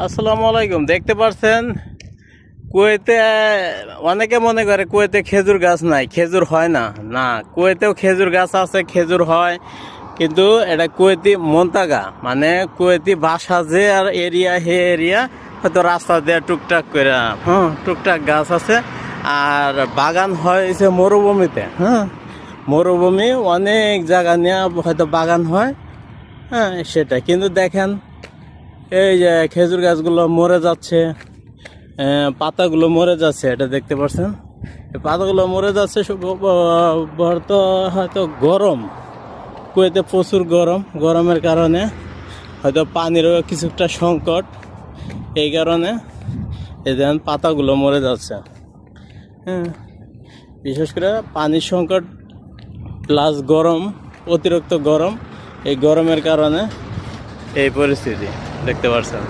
আসসালামু আলাইকুম। দেখতে পাচ্ছেন কুয়েতে অনেকে মনে করে কুয়েতে খেজুর গাছ নাই, খেজুর হয় না। না, কুয়েতেও খেজুর গাছ আছে, খেজুর হয়, কিন্তু এটা কুয়েতি মন্তাগা, মানে কুয়েতি বাসা যে আর এরিয়া হে এরিয়া হয়তো রাস্তা দিয়ে টুকটাক করে টুকটাক গাছ আছে। আর বাগান হয়েছে মরুভূমিতে। মরুভূমি অনেক জায়গা নিয়ে হয়তো বাগান হয়। সেটা কিন্তু দেখেন, এই যে খেজুর গাছগুলো মরে যাচ্ছে, পাতাগুলো মরে যাচ্ছে, এটা দেখতে পাচ্ছেন। পাতাগুলো মরে যাচ্ছে হয়তো গরম, কুয়েতে প্রচুর গরম, গরমের কারণে হয়তো পানিরও কিছুটা সংকট, এই কারণে এই দেখেন পাতাগুলো মরে যাচ্ছে। বিশেষ করে পানির সংকট প্লাস গরম, অতিরিক্ত গরম, এই গরমের কারণে এই পরিস্থিতি দেখতে পাচ্ছেন।